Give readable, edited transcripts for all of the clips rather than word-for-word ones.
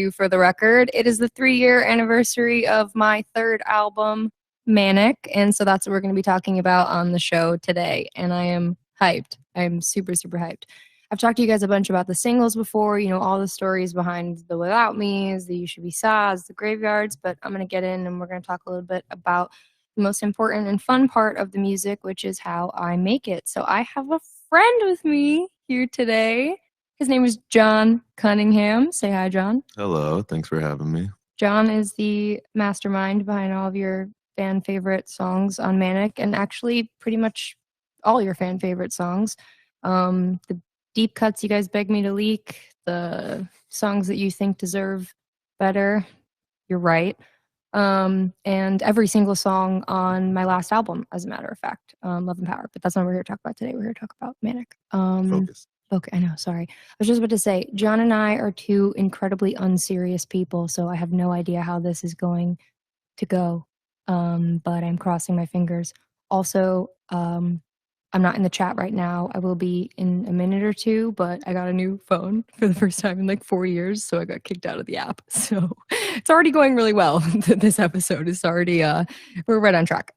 2 for the record. It is the 3-year anniversary of my 3rd album, Manic, and so that's what we're going to be talking about on the show today, and I am hyped. I'm super, super hyped. I've talked to you guys a bunch about the singles before, all the stories behind the Without Me's, the You Should Be Saws, the Graveyards, but I'm going to get in and we're going to talk a little bit about the most important and fun part of the music, which is how I make it. So I have a friend with me here today. His name is John Cunningham. Say hi, John. Hello. Thanks for having me. John is the mastermind behind all of your fan favorite songs on Manic, and actually pretty much all your fan favorite songs. The deep cuts you guys beg me to leak, the songs that you think deserve better, you're right. And every single song on my last album, as a matter of fact, Love and Power. But that's not what we're here to talk about today. We're here to talk about Manic. Focus. Okay, I know, sorry. I was just about to say, John and I are 2 incredibly unserious people, so I have no idea how this is going to go. But I'm crossing my fingers. Also, I'm not in the chat right now. I will be in a minute or 2, but I got a new phone for the first time in like 4 years, so I got kicked out of the app. So it's already going really well. This episode is already, we're right on track.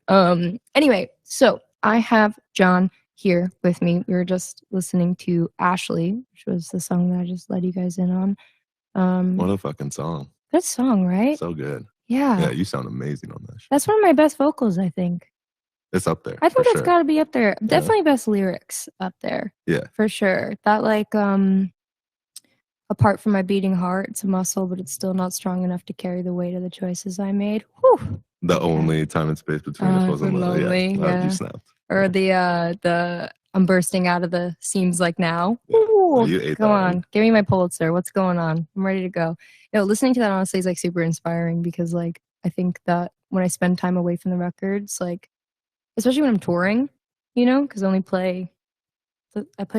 Anyway, so I have John here with me. We were just listening to Ashley, which was the song that I just let you guys in on. What a fucking song. Good song, right? So good. Yeah. Yeah, you sound amazing on that shit. That's one of my best vocals, I think. It's up there. I think that's sure. got to be up there. Definitely best lyrics up there. Yeah. For sure. That apart from my beating heart, it's a muscle, but it's still not strong enough to carry the weight of the choices I made. Whew. The only time and space between us wasn't lonely. Yeah. You snapped. Or the I'm bursting out of the seems like now. Yeah. Ooh, You ate come that on. one. Give me my Pulitzer. What's going on? I'm ready to go. Listening to that honestly is like super inspiring because like I think that when I spend time away from the records, like especially when I'm touring, because I play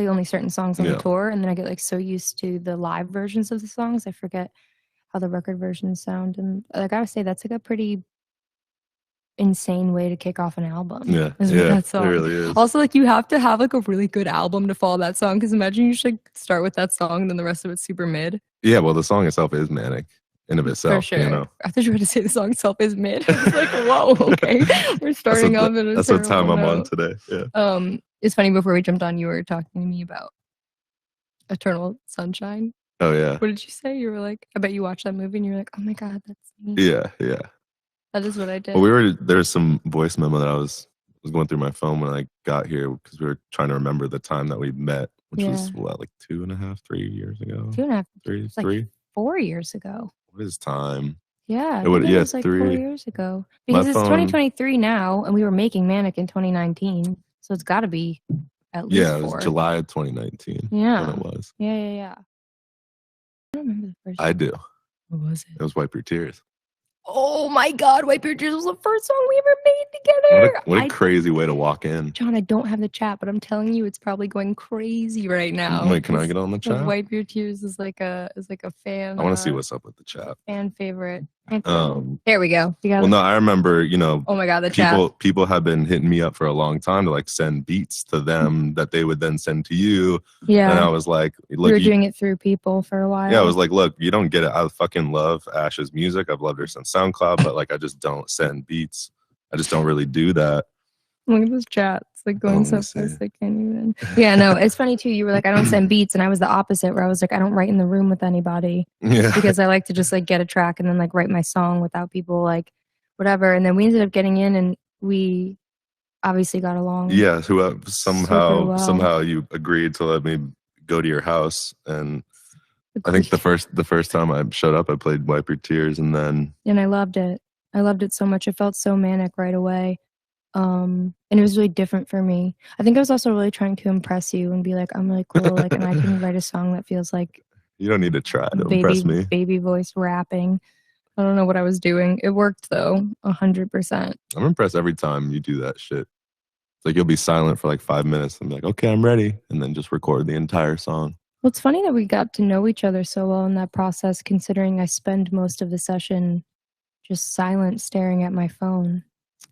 only certain songs on the tour, and then I get like so used to the live versions of the songs, I forget how the record versions sound. And I gotta say, that's like a pretty insane way to kick off an album. Yeah, that song. It really is. Also, like you have to have like a really good album to follow that song, because imagine you should start with that song and then the rest of it's super mid. Yeah, well, the song itself is manic in of itself. For sure. I thought you were going to say the song itself is mid. I was like, whoa, okay. We're starting off in a That's what time I'm on today. Yeah. It's funny, before we jumped on, you were talking to me about Eternal Sunshine. Oh, yeah. What did you say? You were like, I bet you watched that movie and you're like, oh my God, that's me. Yeah. That is what I did. Well, there was some voice memo that I was going through my phone when I got here because we were trying to remember the time that we met, which was like 2.5, 3 years ago. 2.5, three, like 4 years ago. What is time? Yeah, it was like 4 years ago. Because it's 2023 now, and we were making Manic in 2019, so it's got to be at least 4. It was July of 2019. Yeah, when it was. Yeah. I don't remember the first. I do. What was it? It was Wipe Your Tears. Oh my God, Wipe Your Tears was the first song we ever made together. What a crazy way to walk in. John, I don't have the chat, but I'm telling you, it's probably going crazy right now. Wait, can I get on the chat? Wipe Your Tears is like a fan. I want to see what's up with the chat. Fan favorite. There we go. No, I remember, oh my God, the chat. People have been hitting me up for a long time to like send beats to them that they would then send to you. Yeah. And I was like, look, you were doing it through people for a while. Yeah, I was like, look, you don't get it. I fucking love Ash's music. I've loved her since SoundCloud, but like I just don't send beats. I just don't really do that. Look at this chat. It's like going so fast I can't even. Yeah, no, it's funny too. You were like, I don't send beats, and I was the opposite, where I was like, I don't write in the room with anybody. Yeah. Because I like to just like get a track and then like write my song without people like whatever. And then we ended up getting in, and we obviously got along. Yeah, somehow you agreed to let me go to your house, and I think the first time I showed up, I played Wipe Your Tears, and I loved it. I loved it so much. It felt so manic right away. And it was really different for me. I think I was also really trying to impress you and be like, I'm really cool, like, and I can write a song that feels like you don't need to try to impress me. Baby voice rapping. I don't know what I was doing. It worked though, 100%. I'm impressed every time you do that shit. It's like you'll be silent for like 5 minutes and be like, okay, I'm ready, and then just record the entire song. Well, it's funny that we got to know each other so well in that process, considering I spend most of the session just silent, staring at my phone.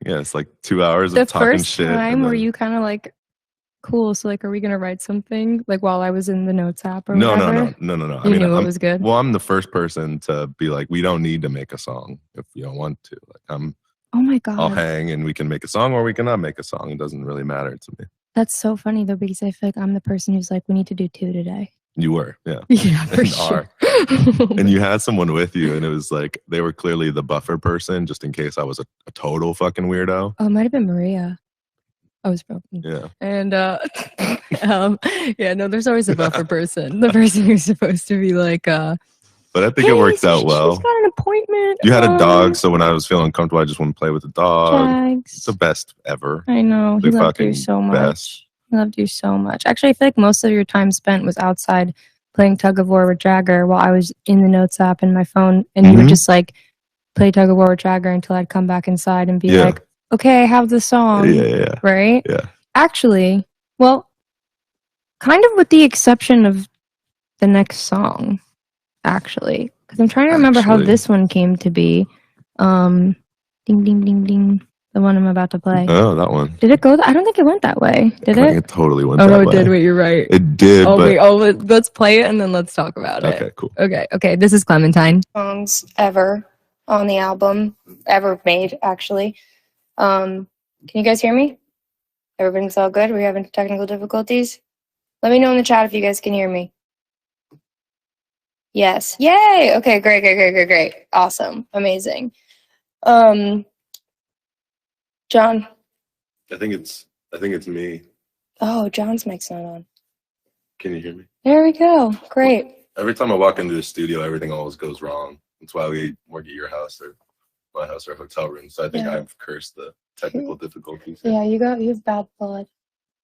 Yeah, it's like 2 hours of talking shit. The first time where you kind of like Cool. So like, are we gonna write something like while I was in the notes app or No, whatever? no. You knew it was good. Well, I'm the first person to be like, we don't need to make a song if you don't want to. Like, oh my God. I'll hang and we can make a song or we cannot make a song. It doesn't really matter to me. That's so funny though, because I feel like I'm the person who's like, we need to do 2 today. You were, yeah. Yeah, for sure. And you had someone with you, and it was like they were clearly the buffer person, just in case I was a total fucking weirdo. Oh, it might have been Maria. I was broken. Yeah. And yeah, no, there's always a buffer person. The person who's supposed to be like but I think it worked out well. She's got an appointment. You had a dog, so when I was feeling uncomfortable, I just want to play with the dog. Jags. It's the best ever. I know. He loved you so much. Best. He loved you so much. Actually, I feel like most of your time spent was outside playing tug of war with Jagger while I was in the notes app in my phone, and you would just like play tug of war with Jagger until I'd come back inside and be like, okay, I have the song. Yeah. Right? Yeah. Actually, well, kind of with the exception of the next song, actually. Because I'm trying to remember how this one came to be. Ding, ding, ding, ding. The one I'm about to play. Oh, that one. Did it go? I don't think it went that way. Did it? It totally went that way. Oh, no, it did. Wait, you're right. It did. Oh, wait. Oh, let's play it and then let's talk about it. Okay, cool. Okay. This is Clementine. Songs ever on the album. Ever made, actually. Can you guys hear me? Everything's all good? Are we having technical difficulties? Let me know in the chat if you guys can hear me. Yes. Yay! Okay, great. Awesome. Amazing. John. I think it's me. Oh, John's mic's not on. Can you hear me? There we go. Great. Every time I walk into the studio, everything always goes wrong. That's why we work at your house or my house or hotel room. So I think I've cursed the technical difficulties. Yeah, you have bad blood.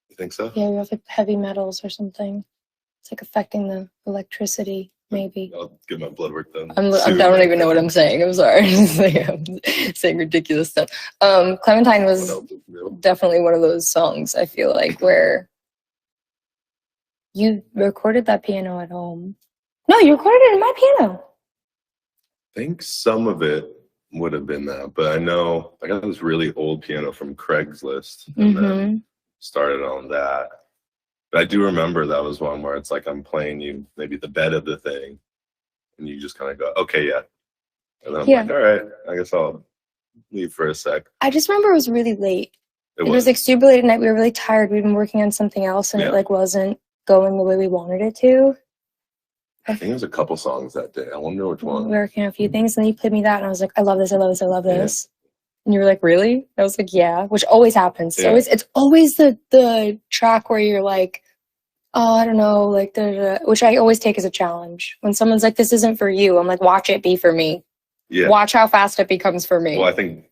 You think so? Yeah, you have like heavy metals or something. It's like affecting the electricity. Maybe. I'll get my blood work done. I don't even know what I'm saying. I'm sorry. I'm saying ridiculous stuff. Clementine was definitely one of those songs, I feel like, where you recorded that piano at home. No, you recorded it in my piano. I think some of it would have been that, but I know I got this really old piano from Craigslist and then started on that. But I do remember that was one where it's like I'm playing you maybe the bed of the thing, and you just kind of go, okay, yeah. And then I'm like, all right, I guess I'll leave for a sec. I just remember it was really late. It was like super late at night. We were really tired. We'd been working on something else, and it like wasn't going the way we wanted it to. I think there's a couple songs that day. I wonder which one. We were working on a few things, and then you played me that, and I was like, I love this. And you were like, really? I was like, yeah, which always happens. Yeah. It's always the track where you're like, oh, I don't know, like, which I always take as a challenge. When someone's like, this isn't for you, I'm like, watch it be for me. Yeah. Watch how fast it becomes for me. Well, I think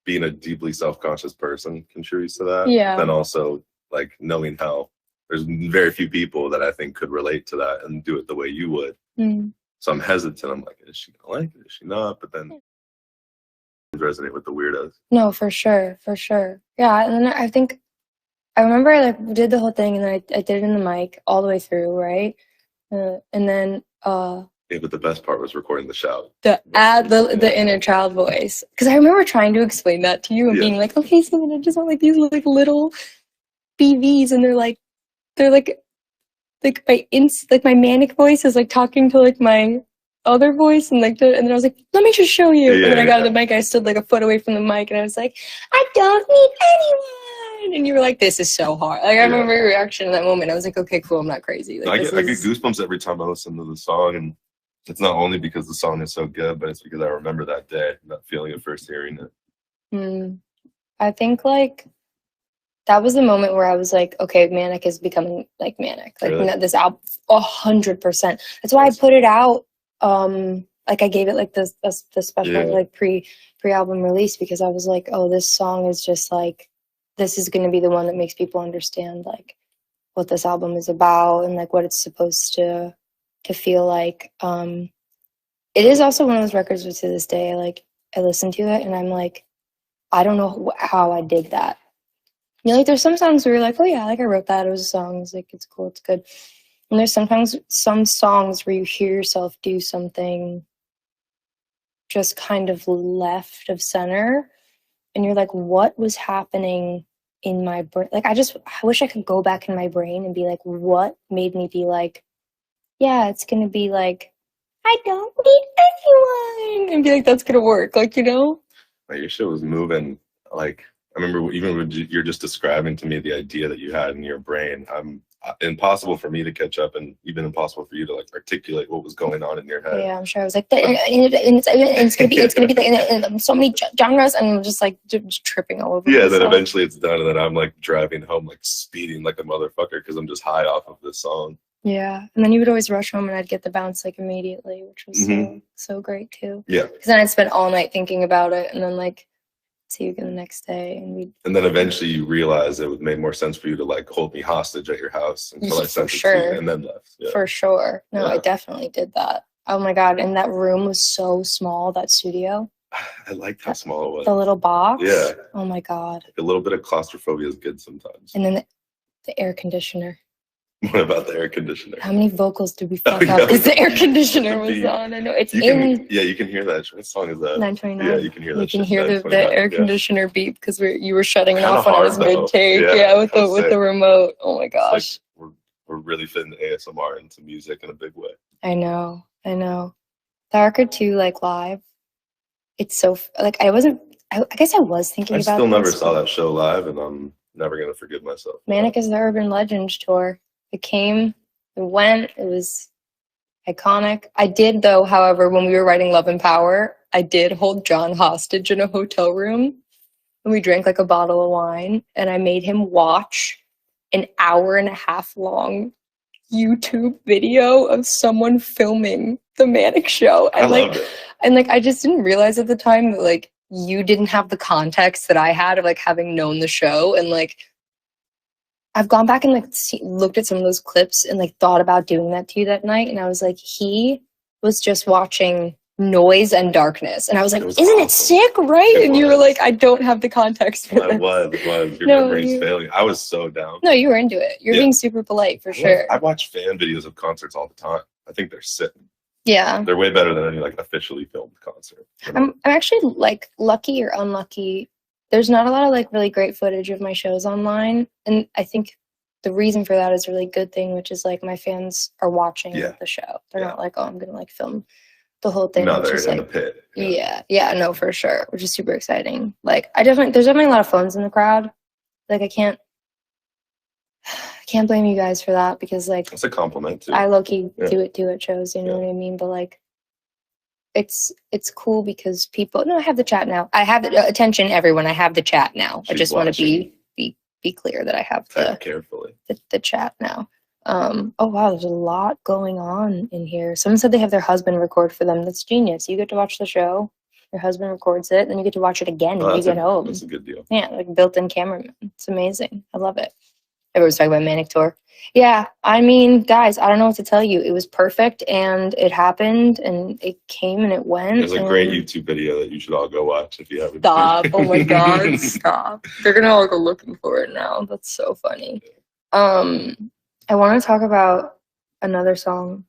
being a deeply self-conscious person contributes to that. Yeah. Then also, like, knowing how there's very few people that I think could relate to that and do it the way you would. Mm. So I'm hesitant. I'm like, is she gonna like it? Is she not? But then resonate with the weirdos. No, for sure. Yeah, and then I remember I like did the whole thing, and then I did it in the mic all the way through, right? And then yeah, but the best part was recording the shout. The inner child voice, because I remember trying to explain that to you and being like, okay, so then I just want like these like little BVs, and they're like my manic voice is like talking to like my other voice, and like and then I was like, let me just show you. And then I got the mic, I stood like a foot away from the mic, and I was like, I don't need anyone. And you were like, this is so hard. Like I remember your reaction in that moment. I was like, okay, cool, I'm not crazy. Like, I get goosebumps every time I listen to the song, and it's not only because the song is so good, but it's because I remember that day, that feeling of first hearing it. I think like that was the moment where I was like, okay, Manic is becoming like Manic. Like really? This album, 100%. That's why I put it out. Like I gave it like the special like pre-album release, because I was like, oh, this song is just like, this is going to be the one that makes people understand like what this album is about and like what it's supposed to feel like. It is also one of those records where to this day, like I listen to it and I'm like, I don't know how I dig that. You know, like there's some songs where you're like, oh yeah, like I wrote that. It was a song. It's like, it's cool. It's good. And there's sometimes some songs where you hear yourself do something just kind of left of center. And you're like, what was happening in my brain. Like, I wish I could go back in my brain and be like, what made me be like, yeah, it's going to be like, I don't need anyone. And be like, that's going to work. Like, you know? Like, your shit was moving. Like, I remember even when you're just describing to me the idea that you had in your brain, impossible for me to catch up, and even impossible for you to like articulate what was going on in your head. Yeah, I'm sure. I was like, and it's gonna be and so many genres, and I'm just like just tripping all over. Yeah, myself. then eventually it's done, and then I'm like driving home, like speeding like a motherfucker because I'm just high off of this song. Yeah, and then you would always rush home, and I'd get the bounce like immediately, which was so great too. Yeah, because then I'd spend all night thinking about it, and then like see you again the next day, and then eventually you realize it made more sense for you to like hold me hostage at your house until I sent it to you, and then left. Yeah. For sure, no, I definitely did that. Oh my god, and that room was so small, that studio. I liked how small it was. The little box. Yeah. Oh my god. Like a little bit of claustrophobia is good sometimes. And then the air conditioner. What about the air conditioner? How many vocals did we fuck up because the air conditioner was on? I know it's you can hear that. What song is that? 929. Yeah, you can hear that. You can hear the air conditioner beep because you were shutting it off when I was hard, mid-take. Yeah, with the remote. Oh my gosh. Like we're really fitting ASMR into music in a big way. I know. The record too, like live. It's so like I guess I was thinking about. I still never saw that show live, and I'm never gonna forgive myself. Manic is the Urban Legends tour. It came, it went, it was iconic. I did, though, however, when we were writing Love and Power, I did hold John hostage in a hotel room, and we drank like a bottle of wine, and I made him watch an 1.5 hour long YouTube video of someone filming the Manic show. And loved it. And like I just didn't realize at the time that like you didn't have the context that I had of like having known the show, and like I've gone back and like looked at some of those clips and like thought about doing that to you that night, and I was like, he was just watching Noise and Darkness, and I was like, isn't awesome. It sick, right? And you were like, I don't have the context for this. It was. Your memory's failing. I was so down. No, you were into it. You're being super polite for sure. I watch fan videos of concerts all the time. I think they're sick. Yeah, they're way better than any like officially filmed concert. You know? I'm actually like lucky or unlucky. There's not a lot of like really great footage of my shows online, and I think the reason for that is a really good thing, which is like my fans are watching the show. They're not like, oh, I'm gonna like film the whole thing. No, they're in the pit. Yeah, no, for sure, which is super exciting. Like there's definitely a lot of phones in the crowd. Like I can't blame you guys for that, because like it's a compliment too. I low-key do it too at shows, you know what I mean? But like it's cool because people I have the chat now. I have attention everyone. I have the chat now. I just want to be clear that I have the chat now. Oh wow, there's a lot going on in here. Someone said they have their husband record for them. That's genius. You get to watch the show, your husband records it, then you get to watch it again when you get home. That's a good deal. Yeah, like built-in cameraman. It's amazing. I love it. Everyone's talking about Manic Tour. Yeah, I mean, guys, I don't know what to tell you. It was perfect, and it happened, and it came, and it went. There's a great YouTube video that you should all go watch if you haven't. Stop! Oh my God! Stop! They're gonna all go looking for it now. That's so funny. I want to talk about another song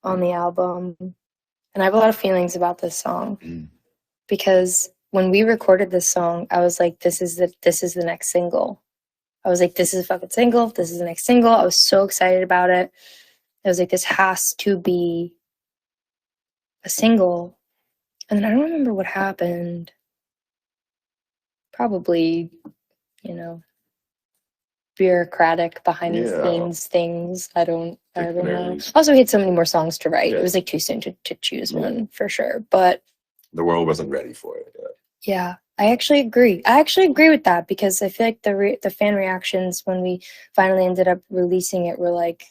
on the album, and I have a lot of feelings about this song because when we recorded this song, I was like, "This is the next single." I was like, this is a fucking single. This is the next single. I was so excited about it. I was like, this has to be a single. And then I don't remember what happened. Probably, bureaucratic behind the scenes things. I don't know. Also, we had so many more songs to write. It was like too soon to choose one for sure. But the world wasn't ready for it yet. Yeah. I actually agree with that, because I feel like the fan reactions when we finally ended up releasing it were like,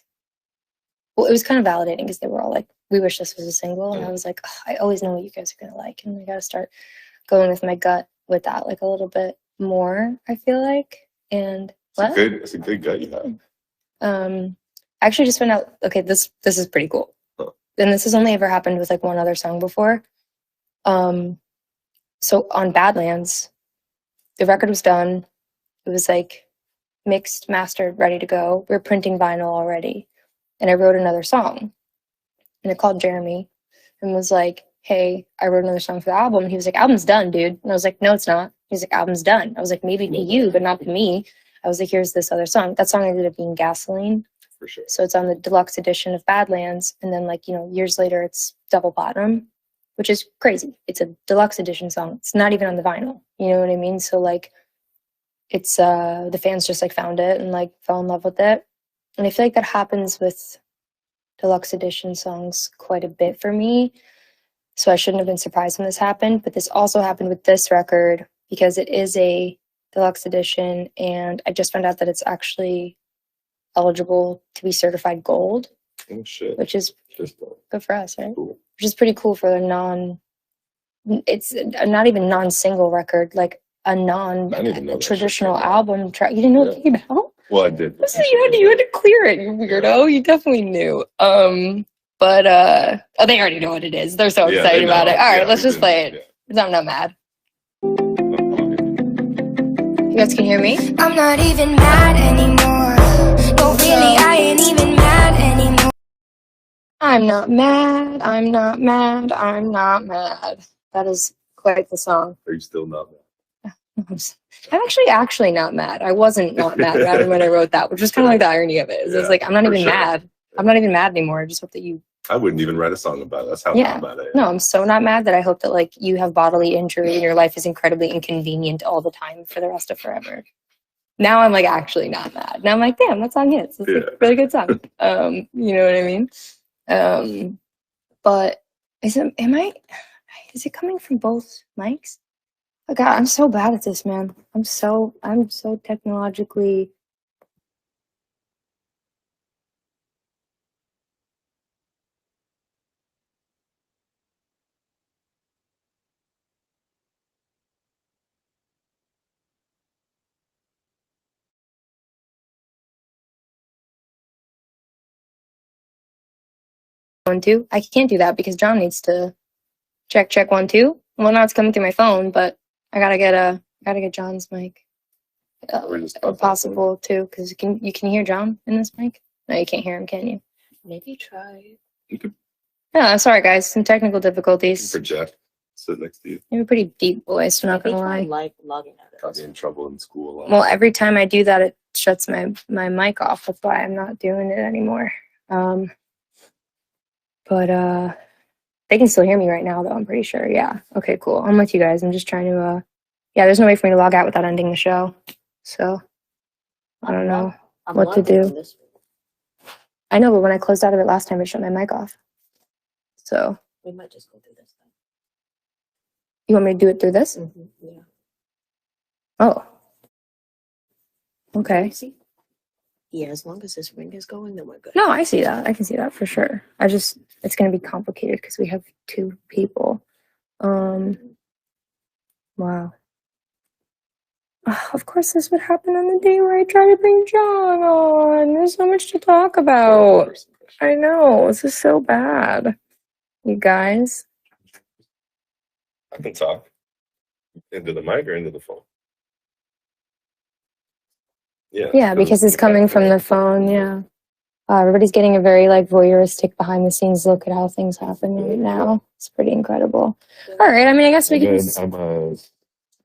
well, it was kind of validating because they were all like, we wish this was a single. And I was like, oh, I always know what you guys are going to like. And I got to start going with my gut with that, like a little bit more, I feel like. And it's a good gut you have. I actually just found out, okay, this is pretty cool. Huh. And this has only ever happened with like one other song before. So on Badlands, the record was done. It was like mixed, mastered, ready to go. We were printing vinyl already. And I wrote another song. And I called Jeremy and was like, hey, I wrote another song for the album. And he was like, album's done, dude. And I was like, no, it's not. music album's done. I was like, maybe to you, but not to me. I was like, here's this other song. That song ended up being Gasoline. For sure. So it's on the deluxe edition of Badlands. And then, like, you know, years later, it's double platinum, which is crazy. It's a deluxe edition song. It's not even on the vinyl. You know what I mean? So, like, it's the fans just, like, found it and, like, fell in love with it. And I feel like that happens with deluxe edition songs quite a bit for me. So I shouldn't have been surprised when this happened. But this also happened with this record because it is a deluxe edition. And I just found out that it's actually eligible to be certified gold. Oh, shit. Which is good for us, right? Cool. Which is pretty cool for it's not even non-single record, like a non-traditional album track. You didn't know what I'm talking about? Well, I did. So you had to clear it, you weirdo. You definitely knew. But they already know what it is. They're so excited about it. All right, let's just play it. Because I'm not mad. You guys can hear me? I'm not even mad anymore. No, really, I ain't even mad anymore. I'm not mad. I'm not mad. I'm not mad. That is quite the song. Are you still not mad? I'm actually not mad. I wasn't not mad when I wrote that, which was kind of like the irony of it. It's like, I'm not even mad. I'm not even mad anymore. I just hope that you... I wouldn't even write a song about it. That's how not mad I am. No, I'm so not mad that I hope that, like, you have bodily injury and your life is incredibly inconvenient all the time for the rest of forever. Now I'm, like, actually not mad. Now I'm like, damn, that song hits. It's like a really good song. You know what I mean? But is it coming from both mics? Oh God, I'm so bad at this, man. I'm so technologically... One, two. I can't do that because John needs to check 1, 2. Well, now it's coming through my phone, but I gotta get John's mic, or possible too, because you can hear John in this mic. No, you can't hear him, can you? Maybe try. You could Yeah, sorry guys, some technical difficulties. project, sit next to you. You have a pretty deep voice. I'm not gonna lie. Like logging at it. Got me in trouble in school. Well, every time I do that, it shuts my mic off. That's why I'm not doing it anymore. But they can still hear me right now, though, I'm pretty sure. Yeah. Okay, cool. I'm with you guys. I'm just trying to, yeah, there's no way for me to log out without ending the show. So, I don't know what to do. I know, but when I closed out of it last time, it shut my mic off. So. We might just go through this then. You want me to do it through this? Mm-hmm. Yeah. Oh. Okay. See? Yeah, as long as this ring is going, then we're good. No, I see that. I can see that for sure. It's going to be complicated because we have 2 people. Wow. Of course, this would happen on the day where I try to bring John on. There's so much to talk about. I know. This is so bad. You guys. I can talk. Into the mic or into the phone? Yeah, because it's coming from the phone, yeah. Everybody's getting a very, like, voyeuristic behind-the-scenes look at how things happen right now. It's pretty incredible. All right, I mean, I guess we can...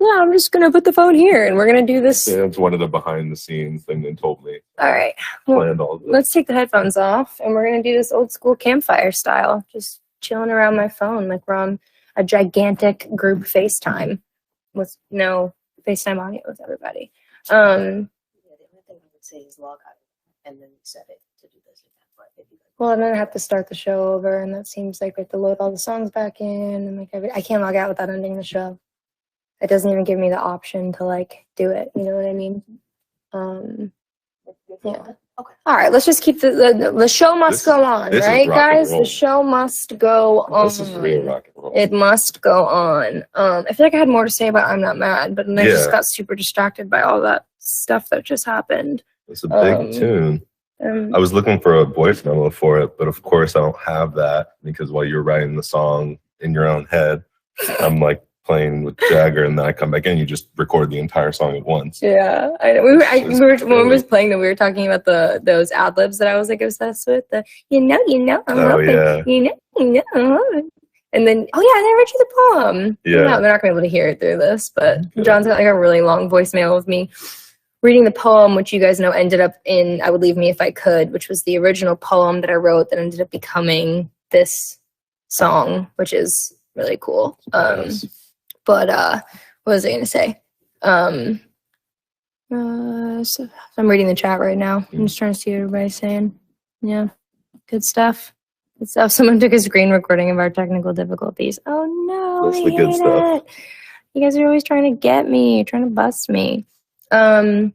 I'm just going to put the phone here, and we're going to do this... That's one of the behind-the-scenes thing they told me. All right. Well, let's take the headphones off, and we're going to do this old-school campfire style. Just chilling around my phone like we're on a gigantic group FaceTime with no FaceTime audio with everybody. Say is log out and then set it to do this again. But well, and then I have to start the show over, and that seems like we have to load all the songs back in, and like I can't log out without ending the show. It doesn't even give me the option to like do it. You know what I mean? Yeah. Okay. All right. Let's just keep the show must go on, right, guys? The show must go on. This is real rock and roll. It must go on. I feel like I had more to say about I'm Not Mad, but then I just got super distracted by all that stuff that just happened. It's a big tune. I was looking for a voice memo for it, but of course I don't have that because while you're writing the song in your own head, I'm like playing with Jagger, and then I come back in, you just record the entire song at once. Yeah, I know. When we were playing them, we were talking about those ad libs that I was like obsessed with. I'm hoping, you know. And then, oh yeah, and I read you the poem. Yeah. They're not gonna be able to hear it through this, but John's got like a really long voicemail with me reading the poem, which you guys know ended up in I Would Leave Me If I Could, which was the original poem that I wrote that ended up becoming this song, which is really cool. Nice. But what was I gonna say? So I'm reading the chat right now. I'm just trying to see what everybody's saying. Yeah, good stuff. Good stuff. Someone took a screen recording of our technical difficulties. Oh no, That's I the good hate stuff. it. You guys are always trying to get me, trying to bust me. Do you want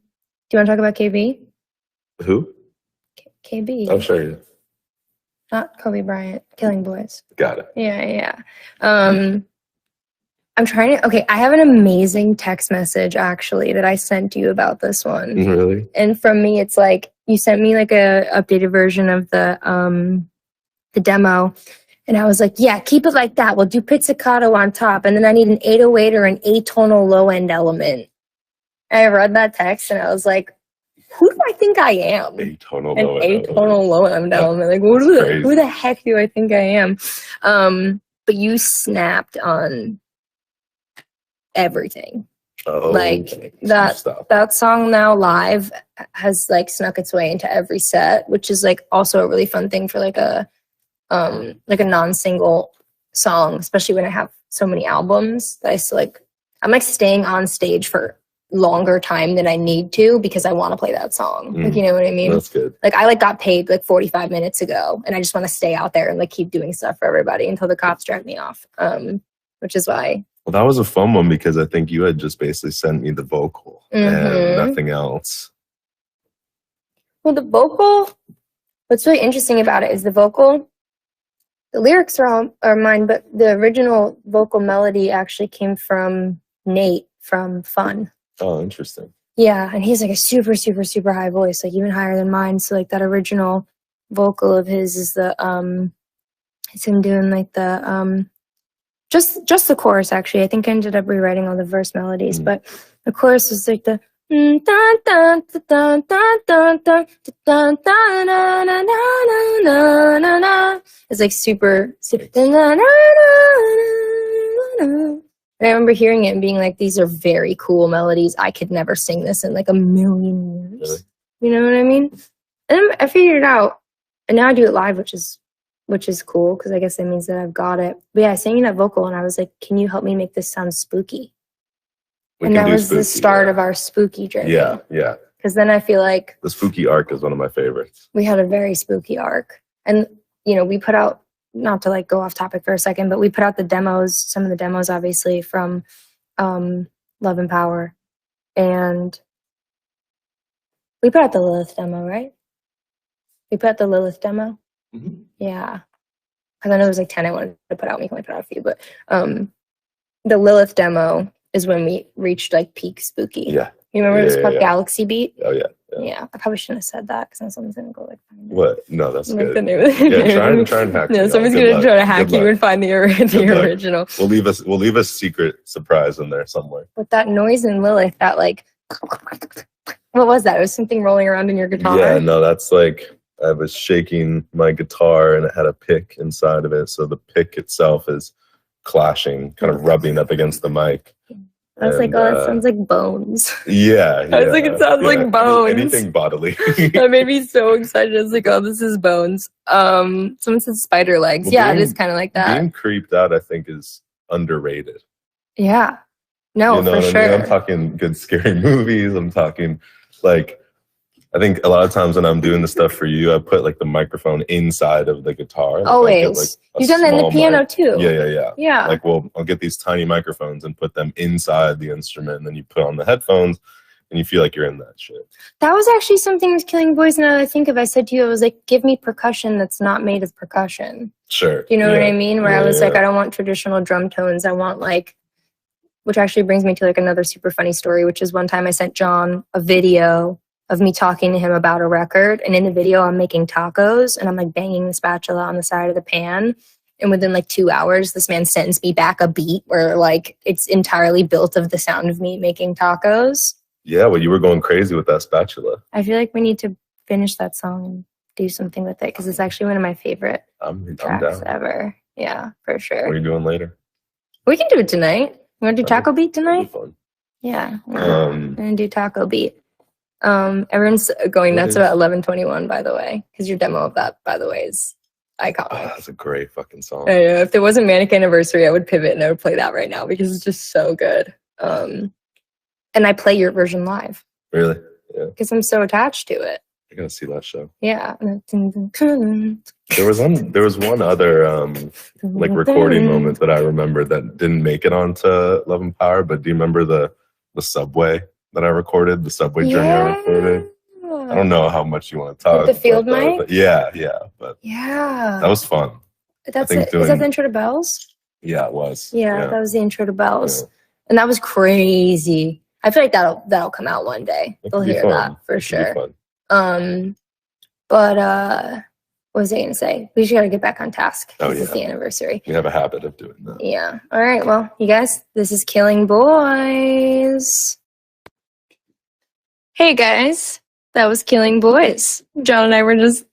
to talk about KB? Who? KB. I'll show you. Not Kobe Bryant. Killing Boys. Got it. Yeah. I'm trying to. Okay, I have an amazing text message actually that I sent you about this one. Really? And from me, it's like you sent me like a updated version of the demo, and I was like, yeah, keep it like that. We'll do pizzicato on top, and then I need an 808 or an atonal low end element. And I read that text, and I was like, who do I think I am? Atonal An low end. atonal low end element. Like, who the heck do I think I am? But you snapped on everything. Oh, Like that song now live has like snuck its way into every set, which is like also a really fun thing for like a non-single song, especially when I have so many albums that I still like. I'm like staying on stage for longer time than I need to because I want to play that song. Like, you know what I mean? That's good. Like I like got paid like 45 minutes ago, and I just want to stay out there and like keep doing stuff for everybody until the cops drag me off. Which is why. Well, that was a fun one because I think you had just basically sent me the vocal and nothing else. Well, the vocal, what's really interesting about it is the vocal, the lyrics are mine, but the original vocal melody actually came from Nate from Fun. Oh, interesting. Yeah, and he's like a super, super, super high voice, like even higher than mine. So like that original vocal of his is the it's him doing like the just the chorus actually. I think I ended up rewriting all the verse melodies, but the chorus is like the it's like super. And I remember hearing it and being like, these are very cool melodies. I could never sing this in like a million years. Really? You know what I mean? And then I figured it out. And now I do it live, which is cool because I guess that means that I've got it. But yeah, I sang that vocal and I was like, can you help me make this sound spooky? And that was the start of our spooky journey. Yeah. Because then I feel like the spooky arc is one of my favorites. we had a very spooky arc. And, you know, we put out, not to like go off topic for a second, but we put out the demos, some of the demos obviously from Love and Power. And we put out the Lilith demo, right? We put out the Lilith demo? Mm-hmm. Yeah. Because I know there's like 10 I wanted to put out. We can only put out a few. But the Lilith demo is when we reached like peak spooky. Yeah. You remember it was called yeah. Galaxy Beat? Oh, yeah. Yeah, I probably shouldn't have said that because then someone's gonna go like find it. What? No, that's Like good. the name of the Yeah, try and hack. No, me. someone's Good gonna luck. try to hack Good you luck. and find the Good luck. original. We'll leave a secret surprise in there somewhere. But that noise in Lilith, that like, what was that? It was something rolling around in your guitar. Yeah, no, that's like I was shaking my guitar and it had a pick inside of it, so the pick itself is clashing, kind of rubbing up against the mic. I was like, oh, that sounds like bones. Yeah. I was like, it sounds like bones. Anything bodily. That made me so excited. I was like, oh, this is bones. Someone said spider legs. Well, yeah, it is kind of like that. Being creeped out, I think, is underrated. Yeah. No, you know for what sure. I mean? I'm talking good scary movies. I'm talking like, I think a lot of times when I'm doing the stuff for you, I put like the microphone inside of the guitar. Like, always. You've done that in the piano too. Yeah. Yeah. Like, I'll get these tiny microphones and put them inside the instrument, and then you put on the headphones, and you feel like you're in that shit. That was actually something with Killing Boys. Now that I think of, I said to you, I was like, give me percussion that's not made of percussion. Sure. Do you know what I mean? Where I was like, I don't want traditional drum tones. I want like, which actually brings me to like another super funny story, which is one time I sent John a video of me talking to him about a record. And in the video, I'm making tacos and I'm like banging the spatula on the side of the pan. And within like 2 hours, this man sends me back a beat where like it's entirely built of the sound of me making tacos. Yeah, well, you were going crazy with that spatula. I feel like we need to finish that song and do something with it because it's actually one of my favorite I'm tracks down. ever. Yeah, for What are sure. you doing later? We can do it tonight. You want to do Taco Beat That'd be tonight? fun. Yeah, we're gonna do Taco Beat. Everyone's going What nuts is- about 11:21, by the way, because your demo of that, by the way, is Oh, iconic. that's a great fucking song. I know. If there wasn't Manic Anniversary, I would pivot and I would play that right now because it's just so good. And I play your version live Really? Yeah. because I'm so attached to it. I gotta see that show. Yeah. There was one other like recording moment that I remember that didn't make it onto Love and Power, but do you remember the subway that I recorded? The subway journey I recorded? I don't know how much you want to talk With the field about that, mic? but yeah, but Yeah. that was fun. That's think it. Is that doing- the intro to Bells? Yeah, it was. Yeah, that was the intro to Bells. Yeah. And that was crazy. I feel like that'll come out one day. It They'll could be hear fun. that for It could be sure. fun. But what was I gonna say? We just gotta get back on task. Oh, This is yeah. the anniversary. We have a habit of doing that. Yeah. All right. Well, you guys, this is Killing Boys. Hey guys, that was Killing Boys. John and I were just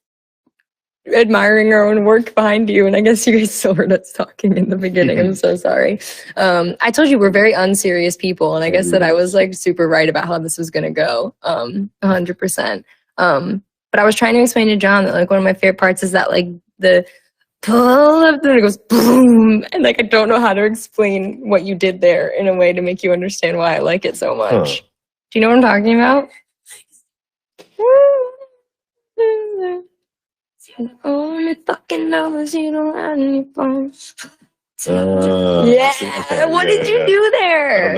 admiring our own work behind you, and I guess you guys still heard us talking in the beginning. I'm so sorry. I told you we're very unserious people, and I guess that I was like super right about how this was gonna go. 100%. But I was trying to explain to John that like one of my favorite parts is that like the pull up, then it goes boom, and like I don't know how to explain what you did there in a way to make you understand why I like it so much. Huh. Do you know what I'm talking about? Only fucking knows you don't have any phones. Yeah. Okay, What yeah, did you yeah. do I don't know.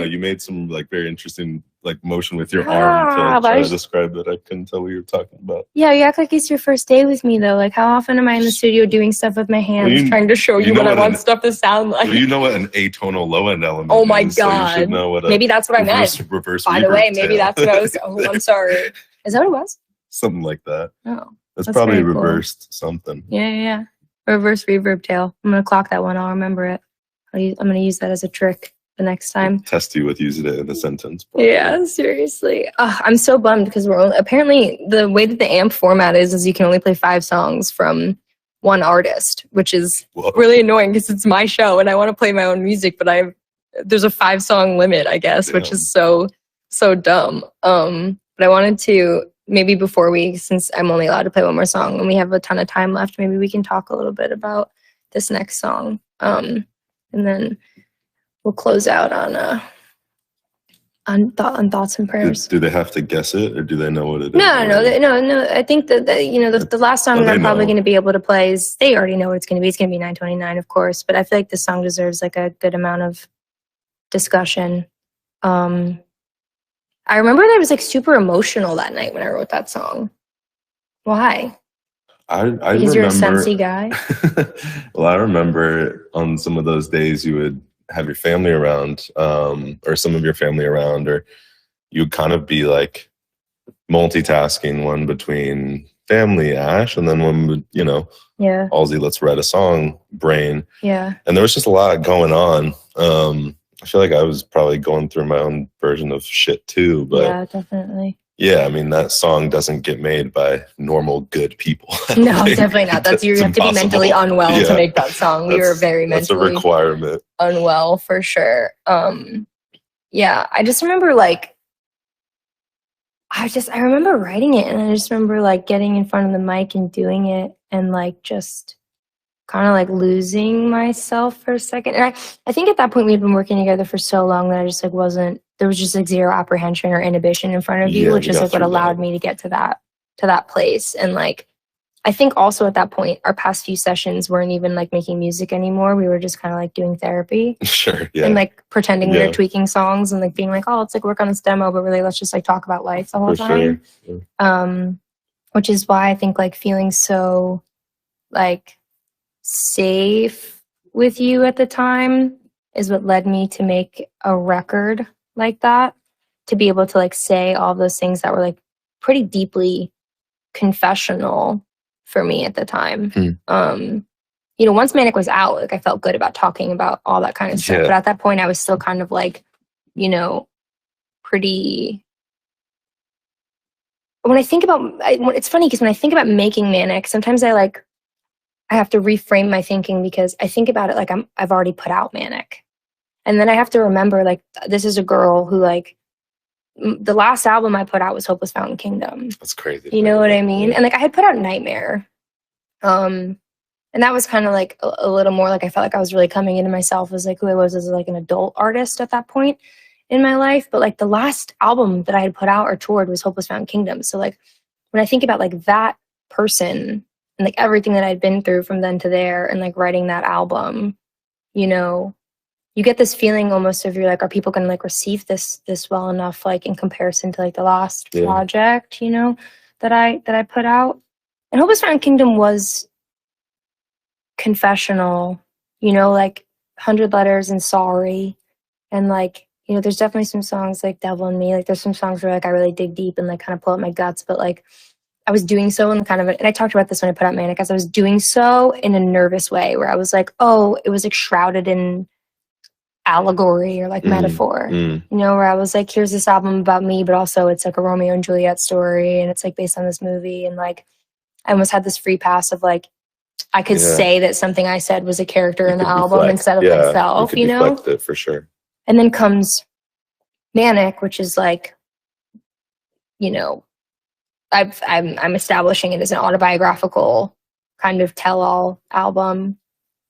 there? You made some like very interesting like motion with your Ah, arm but to I try to just- describe it. I couldn't tell what you were talking about. Yeah, you act like it's your first day with me though. Like how often am I in the studio doing stuff with my hands, you- trying to show you you know what I what want an- stuff to sound like? Well, you know what an atonal low end element Oh my is, so you should God. know what a Maybe that's what I meant. reverse By the reverb way, maybe tail. that's what I was. Oh, I'm sorry. Is that what it was? Something like that. Oh, That's That's probably very cool. reversed something. yeah. Reverse reverb tail. I'm gonna clock that one. I'll remember it. I'm gonna use that as a trick the next time. Test you with using it in a sentence. Yeah, seriously. I'm so bummed because apparently the way that the amp format is you can only play 5 songs from one artist, which is Whoa. really annoying because it's my show and I want to play my own music, but there's a 5-song limit, I guess, which Damn. is so dumb. But I wanted to maybe since I'm only allowed to play one more song and we have a ton of time left, maybe we can talk a little bit about this next song, and then we'll close out on thoughts and prayers. Do they have to guess it, or do they know what it is? No. already? I think that the last song Oh, that they I'm probably know. going to be able to play is they already know what it's going to be. It's going to be 929, of course, but I feel like this song deserves like a good amount of discussion. I remember that I was like super emotional that night when I wrote that song. Why? I Because you're a remember. sensey guy. Well, I remember on some of those days you would have your family around, or some of your family around, or you'd kind of be like multitasking, one between family, Ash, and then one, Yeah, Halsey, let's write a song, brain. yeah. And there was just a lot going on. I feel like I was probably going through my own version of shit too, but Yeah, definitely. yeah, I mean, that song doesn't get made by normal good people. I don't No, think. definitely not. You It's have to be mentally impossible. unwell to Yeah. make that song. We were very That's a mentally requirement. unwell for sure. Yeah, I just remember like I remember writing it and I just remember like getting in front of the mic and doing it and like just kind of like losing myself for a second. And I think at that point we'd been working together for so long that I just like there was just like zero apprehension or inhibition in front of you, Yeah, which we is got like what through allowed that. me to get to that place. And like I think also at that point our past few sessions weren't even like making music anymore. We were just kind of like doing therapy. Sure, yeah. And like pretending we Yeah. were tweaking songs and like being like, oh, let's like work on this demo, but really let's just like talk about life the whole for time. sure. Yeah. Which is why I think like feeling so like safe with you at the time is what led me to make a record like that, to be able to like say all those things that were like pretty deeply confessional for me at the time. Once Manic was out, like I felt good about talking about all that kind of stuff. Yeah. But at that point I was still kind of like, pretty. When I think about, it's funny because when I think about making Manic, sometimes I I have to reframe my thinking because I think about it like I've already put out Manic. And then I have to remember, like, this is a girl who, like, the last album I put out was Hopeless Fountain Kingdom. That's crazy. You know what I mean? And, like, I had put out Nightmare. And that was kind of, like, a little more, like, I felt like I was really coming into myself as, like, who I was as, like, an adult artist at that point in my life. But, like, the last album that I had put out or toured was Hopeless Fountain Kingdom. So, like, when I think about, like, that person and, like, everything that I'd been through from then to there and, like, writing that album, you know, you get this feeling almost of you're like, are people going to, like, receive this well enough, like, in comparison to, like, the last project, you know, that I put out. And Hopeless Fountain Kingdom was confessional, you know, like 100 Letters and Sorry. And, like, you know, there's definitely some songs like Devil in Me. Like, there's some songs where, like, I really dig deep and, like, kind of pull out my guts. But, like, I was doing so in kind of and I talked about this when I put out Manic, as I was doing so in a nervous way where I was like, oh, it was, like, shrouded in allegory or, like, metaphor, you know, where I was like, here's this album about me, but also it's, like, a Romeo and Juliet story, and it's, like, based on this movie. And, like, I almost had this free pass of, like, I could say that something I said was a character in the album instead of myself, you know? It for sure. And then comes Manic, which is, like, you know, I'm establishing it as an autobiographical kind of tell-all album,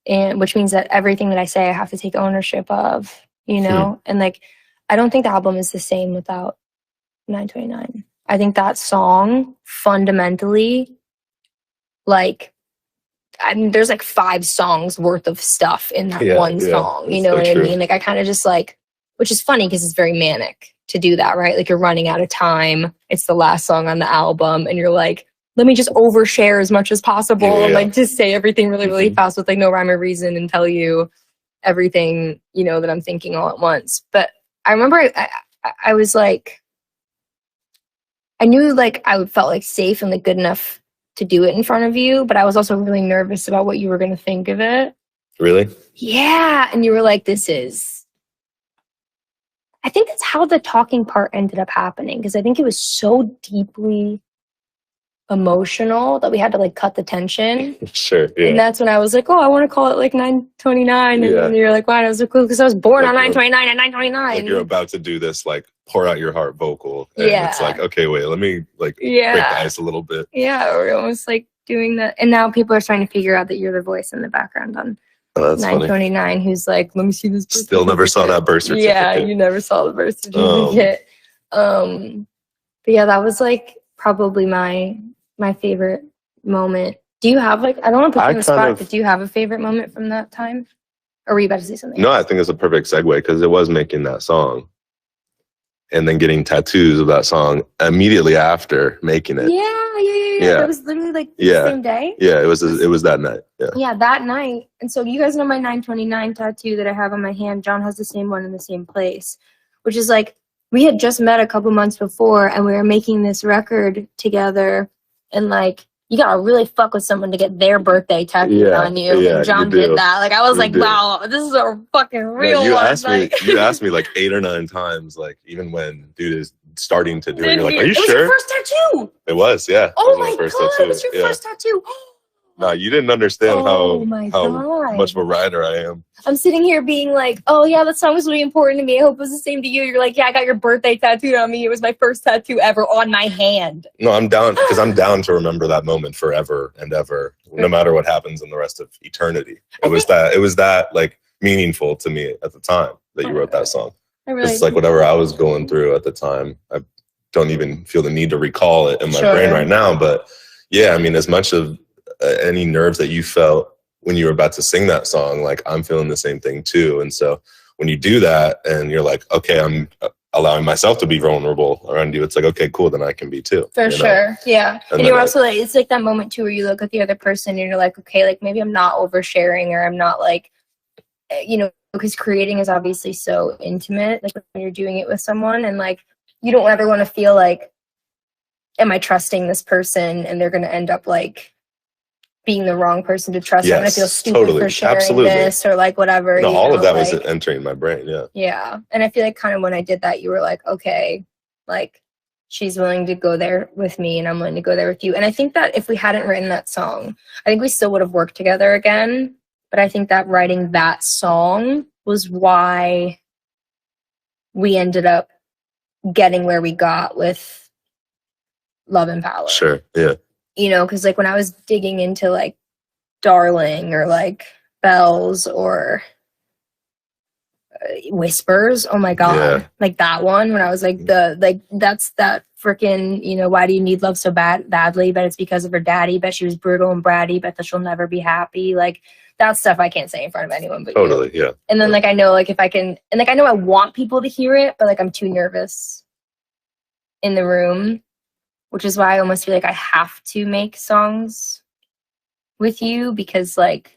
and which means that everything that I say I have to take ownership of, you know? And, like, I don't think the album is the same without 929. I think that song fundamentally, like, I mean, there's, like, 5 songs worth of stuff in that one song, you know what I mean? Like, I kind of just, like, which is funny because it's very manic to do that, right? Like, you're running out of time. It's the last song on the album, and you're like, let me just overshare as much as possible and, like, just say everything really, really fast with, like, no rhyme or reason and tell you everything, you know, that I'm thinking all at once. But I remember I was like, I knew, like, I felt, like, safe and, like, good enough to do it in front of you, but I was also really nervous about what you were going to think of it. Really? Yeah. And you were like, I think that's how the talking part ended up happening, because I think it was so deeply emotional that we had to, like, cut the tension. Sure. Yeah. And that's when I was like, oh, I want to call it, like, 929. And then you're like, why? And I was like, cool, because I was born on 929 and 929. Like, you're about to do this, like, pour out your heart vocal. And it's like, okay, wait, let me, like, break the ice a little bit. Yeah, we're almost, like, doing that. And now people are trying to figure out that you're the voice in the background on 929 funny. Who's like, let me see this. Still never saw that birth certificate. Yeah, you never saw the birth certificate. But yeah, that was, like, probably my favorite moment. Do you have, like, I don't want to put you on the spot, but do you have a favorite moment from that time? Or were you about to say something? No, I think it's a perfect segue because it was making that song and then getting tattoos of that song immediately after making it. Yeah. That was literally, like, the same day. Yeah, it was that night. Yeah, that night. And so you guys know my 929 tattoo that I have on my hand. John has the same one in the same place, which is, like, we had just met a couple months before and we were making this record together. And, like, you gotta really fuck with someone to get their birthday tattooed on you. And John did that. Like, I was like, wow, this is a fucking real you one. You asked me like 8 or 9 times, like, even when dude is starting to do it, you're like, are you sure? It was your first tattoo. It was, yeah. Oh my God, it was your first tattoo. No, you didn't understand how much of a writer I am. I'm sitting here being like, oh yeah, that song was really important to me. I hope it was the same to you. You're like, yeah, I got your birthday tattooed on me. It was my first tattoo ever on my hand. No, I'm down because I'm down to remember that moment forever and ever, no matter what happens in the rest of eternity. It was that like meaningful to me at the time that you wrote that song. It's like whatever I was going through at the time. I don't even feel the need to recall it in my brain right now. But yeah, I mean, as much of any nerves that you felt when you were about to sing that song, like, I'm feeling the same thing too. And so when you do that and you're like, okay, I'm allowing myself to be vulnerable around you, it's like, okay, cool, then I can be too. For sure. Yeah. And you're also like, it's like that moment too where you look at the other person and you're like, okay, like, maybe I'm not oversharing, or I'm not, like, you know, because creating is obviously so intimate, like, when you're doing it with someone, and, like, you don't ever want to feel like, am I trusting this person and they're going to end up, like, being the wrong person to trust. I'm going to feel stupid for sharing this, or, like, whatever. No, all of that was entering my brain. Yeah. Yeah. And I feel like kind of when I did that, you were like, okay, like, she's willing to go there with me and I'm willing to go there with you. And I think that if we hadn't written that song, I think we still would have worked together again. But I think that writing that song was why we ended up getting where we got with Love and Power. Sure. Yeah. You know, because like when I was digging into like Darling or like Bells or Whispers, oh my god, like that one when I was like that's that freaking, you know, why do you need love so badly? But it's because of her daddy. Bet she was brutal and bratty. Bet that she'll never be happy. Like that stuff I can't say in front of anyone but Totally, you. yeah. And then like I know like if I can, and like I know I want people to hear it, but like I'm too nervous in the room, which is why I almost feel like I have to make songs with you because like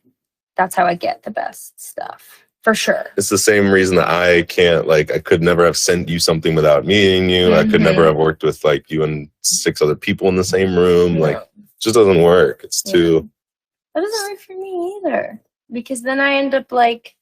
that's how I get the best stuff. For sure. It's the same reason that I can't, like, I could never have sent you something without meeting you. Mm-hmm. I could never have worked with, like, you and 6 other people in the same room. Like, it just doesn't work. It's too... That doesn't work for me either. Because then I end up, like,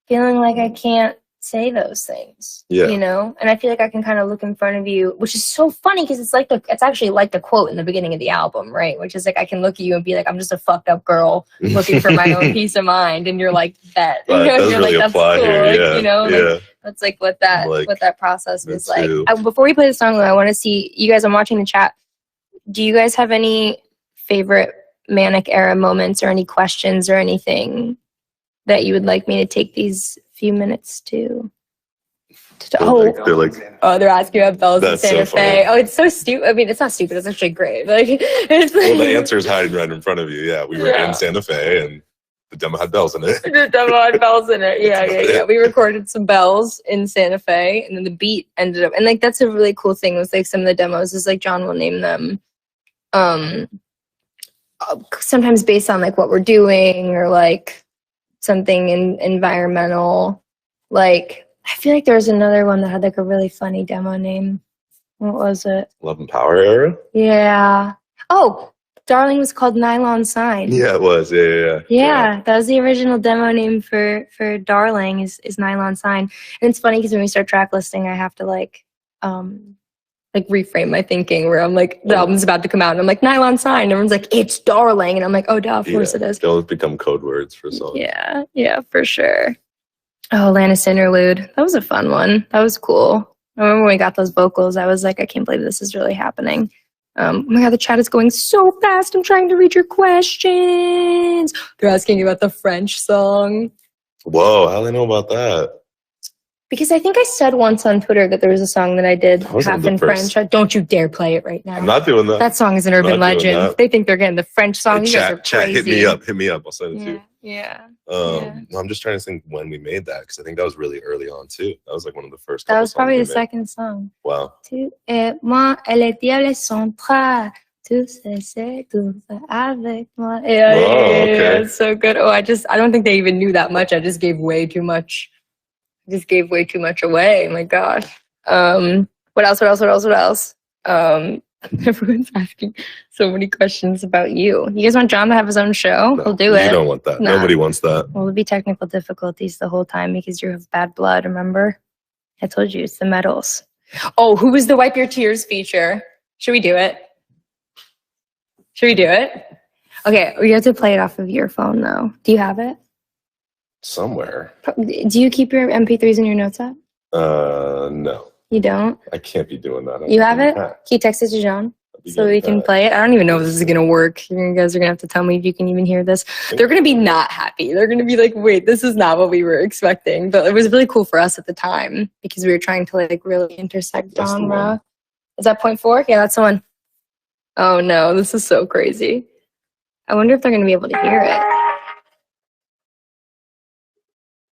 feeling like I can't say those things. Yeah. You know? And I feel like I can kind of look in front of you, which is so funny because it's actually like the quote in the beginning of the album, right? Which is like, I can look at you and be like, I'm just a fucked up girl looking for my own peace of mind. And you're like, that. You know? Does You're really like, that's apply cool. here. Like, yeah. you know? Yeah. Like, that's like what that process was like. Before we play the song, though, I want to see, you guys, I'm watching the chat. Do you guys have any favorite Manic Era moments or any questions or anything that you would like me to take these few minutes to they're asking about Bells in Santa Fe. Oh, it's so stupid. I mean, it's not stupid. It's actually great. Like, it's well, the answer is hiding right in front of you. Yeah, we were in Santa Fe, and the demo had bells in it. The demo had bells in it. Yeah. We recorded some bells in Santa Fe, and then the beat ended up. And like, that's a really cool thing. Was like some of the demos is like John will name them, sometimes based on like what we're doing or like something environmental, like. I feel like there was another one that had like a really funny demo name. What was it? Love and Power Era? Yeah. Oh, Darling was called Nylon Sign. Yeah, it was. Yeah. That was the original demo name for Darling is Nylon Sign. And it's funny because when we start track listing, I have to like reframe my thinking where I'm like, the album's about to come out and I'm like, Nylon Sign. Everyone's like, it's Darling. And I'm like, oh, duh, of course it is. They'll become code words for songs. Yeah, for sure. Oh, Lannis Interlude. That was a fun one. That was cool. I remember when we got those vocals, I was like, I can't believe this is really happening. Oh my God, the chat is going so fast. I'm trying to read your questions. They're asking you about the French song. Whoa, how do they know about that? Because I think I said once on Twitter that there was a song that I did half in French. Don't you dare play it right now. I'm not doing that. That song is an urban legend. They think they're getting the French song. Hey, you guys are crazy. Hit me up. I'll send it to you. Yeah. I'm just trying to think when we made that because I think that was really early on too. That was like one of the first. That was probably the second song. Wow. Tu et moi et les diables sont prêts. Tu sais, tu fais avec moi. Yeah, it's so good. Oh, I don't think they even knew that much. I just gave way too much. Away. My gosh. What else? Everyone's asking so many questions about you. You guys want John to have his own show? No, we'll do it. You don't want that. Nah. Nobody wants that. Well, it'll be technical difficulties the whole time because you have bad blood, remember? I told you, it's the metals. Oh, who was the Wipe Your Tears feature? Should we do it? Okay, you have to play it off of your phone, though. Do you have it? Somewhere. Do you keep your MP3s in your notes app? No. You don't? I can't be doing that. You have it? Can you text it to John? So we can play it? I don't even know if this is going to work. You guys are going to have to tell me if you can even hear this. They're going to be not happy. They're going to be like, wait, this is not what we were expecting. But it was really cool for us at the time because we were trying to like really intersect genre. Is that 0.4? Yeah, that's the one. Oh no, this is so crazy. I wonder if they're going to be able to hear it.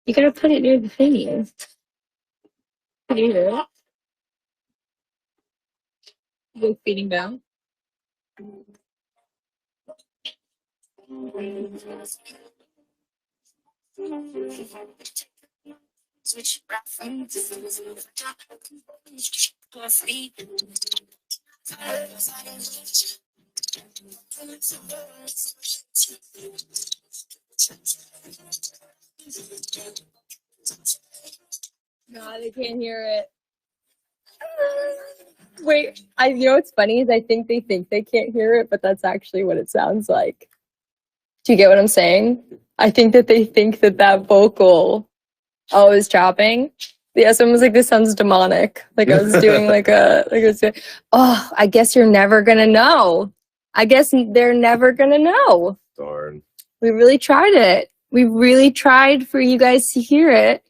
You gotta put it near the thingy. Can you hear it? Is it feeding down? No, they can't hear it. Wait, you know what's funny is I think they can't hear it, but that's actually what it sounds like. Do you get what I'm saying? I think that they think that vocal is chopping. Yeah, someone was like, this sounds demonic. Like I was doing I guess you're never gonna know. I guess they're never gonna know. Darn. We really tried it. We really tried for you guys to hear it.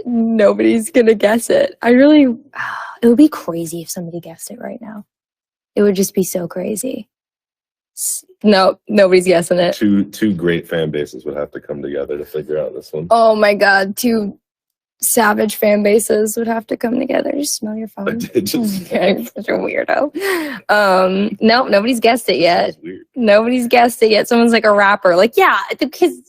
Nobody's gonna guess it. It would be crazy if somebody guessed it right now. It would just be so crazy. No, nobody's guessing it. Two great fan bases would have to come together to figure out this one. Oh my God, two savage fan bases would have to come together. Just smell your phone. I did just. Okay, such a weirdo. No, nobody's guessed it yet. That's weird. Nobody's guessed it yet. Someone's like a rapper. Like, yeah, because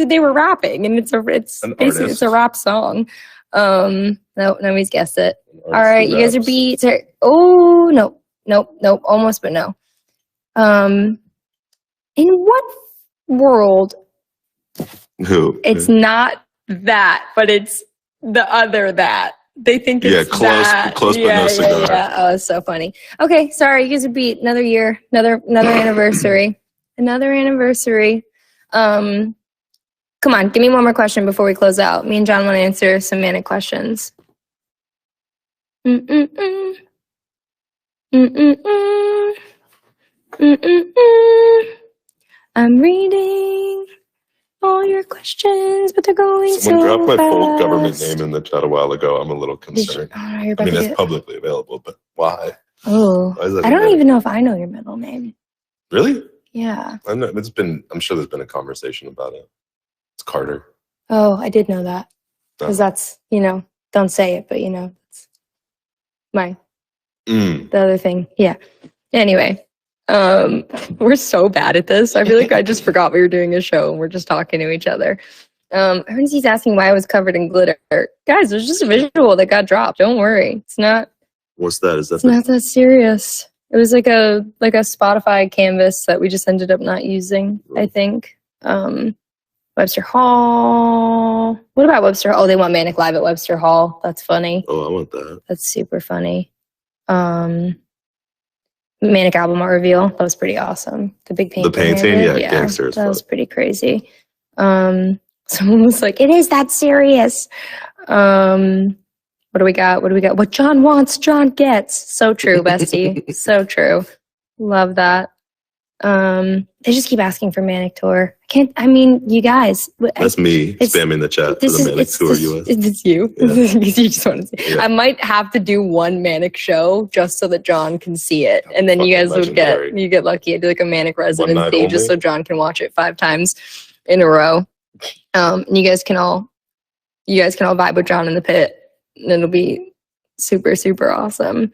they were rapping and it's basically it's a rap song. No, nobody's guessed it. All right, you guys are beat. Oh no, almost, but no. In what world? Who? It's not that, but it's the other that. They think it's close, but no cigar. Yeah. Oh, it's so funny. Okay, sorry, you guys are beat. Another year, another anniversary. Another anniversary. Come on, give me one more question before we close out. Me and John want to answer some manic questions. Mm-mm-mm. Mm-mm-mm. Mm-mm-mm. I'm reading all your questions, but they're going Someone dropped my full fast. government name in the chat a while ago. I'm a little concerned. I mean, it's publicly available, but why? Oh, Why is that I don't even know if I know your middle name. Really? Yeah. I'm sure there's been a conversation about it. It's Carter. Oh, I did know that. Because that's, don't say it, but it's the other thing. Yeah. Anyway, we're so bad at this. I feel like I just forgot we were doing a show and we're just talking to each other. Ernestie's asking why I was covered in glitter. Guys, there's just a visual that got dropped. Don't worry. It's not. What's that? Is that? It's not that serious. It was like a Spotify canvas that we just ended up not using, I think. Webster Hall. What about Webster Hall? Oh, they want Manic Live at Webster Hall. That's funny. Oh, I want that. That's super funny. Manic album art reveal. That was pretty awesome. The big painting. The painting, yeah, gangsters. That was pretty crazy. Someone was like, "It is that serious." What do we got? What John wants, John gets. So true, bestie. So true. Love that. They just keep asking for Manic Tour. You guys. That's me spamming the chat for the Manic Tour US. It's you. Yeah. You just want to see. Yeah. I might have to do one Manic show just so that John can see it. And then you guys you get lucky. I do like a Manic residency just so John can watch it 5 times in a row. And you guys can all vibe with John in the pit. And it'll be super, super awesome.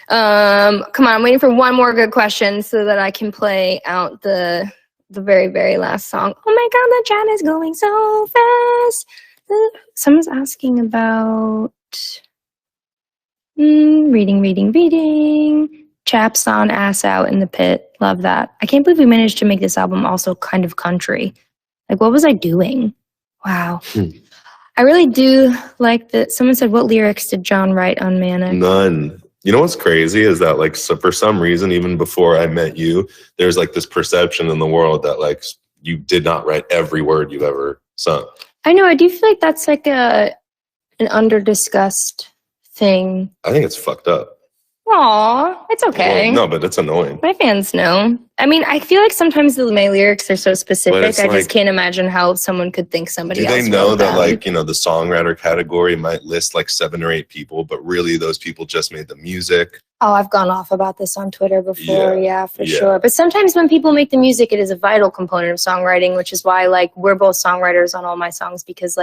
Come on, I'm waiting for one more good question so that I can play out the very, very last song. Oh my God, the chat is going so fast. Someone's asking about reading. Chaps on ass out in the pit. Love that. I can't believe we managed to make this album also kind of country. Like, what was I doing? Wow. I really do like that. Someone said, what lyrics did John write on Manic? None. You know what's crazy is that for some reason, even before I met you, there's this perception in the world that you did not write every word you've ever sung. I know. I do feel like that's an under-discussed thing. I think it's fucked up. Aw, it's okay. Well, no, but it's annoying. My fans know. I feel like sometimes my lyrics are so specific. I just can't imagine how someone could think somebody else. Do they know that the songwriter category might list 7 or 8 people, but really those people just made the music? Oh, I've gone off about this on Twitter before. Yeah, for sure. But sometimes when people make the music, it is a vital component of songwriting, which is why we're both songwriters on all my songs because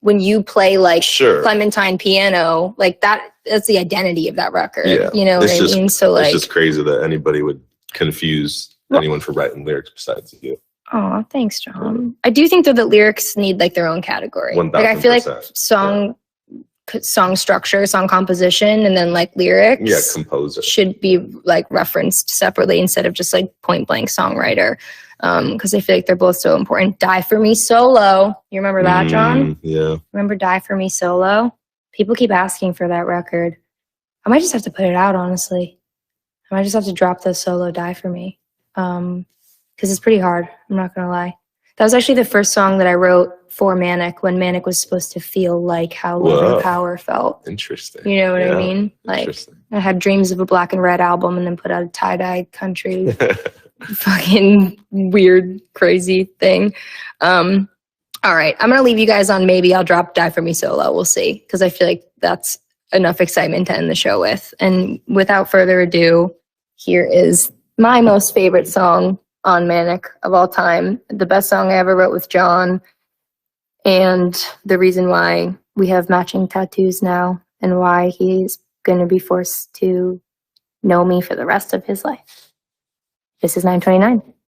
when you play Clementine piano, that's the identity of that record. Yeah. You know what I mean? So it's just crazy that anybody would confuse anyone for writing lyrics besides you. Oh, thanks, John. I do think though that lyrics need their own category. 1000%. I feel like song structure, song composition, and then lyrics composer should be referenced separately instead of just point blank songwriter. Because I feel like they're both so important. Die for Me Solo. You remember that, John? Yeah. Remember Die for Me Solo? People keep asking for that record. I might just have to put it out, honestly. I might just have to drop the solo Die For Me. Because it's pretty hard. I'm not going to lie. That was actually the first song that I wrote for Manic when Manic was supposed to feel like how Love and Power felt. Interesting. You know what I mean? Like, I had dreams of a Black and Red album and then put out a tie-dye country fucking weird, crazy thing. All right, I'm going to leave you guys on maybe I'll drop Die For Me solo. We'll see, because I feel like that's enough excitement to end the show with. And without further ado, here is my most favorite song on Manic of all time, the best song I ever wrote with John, and the reason why we have matching tattoos now and why he's going to be forced to know me for the rest of his life. This is 929.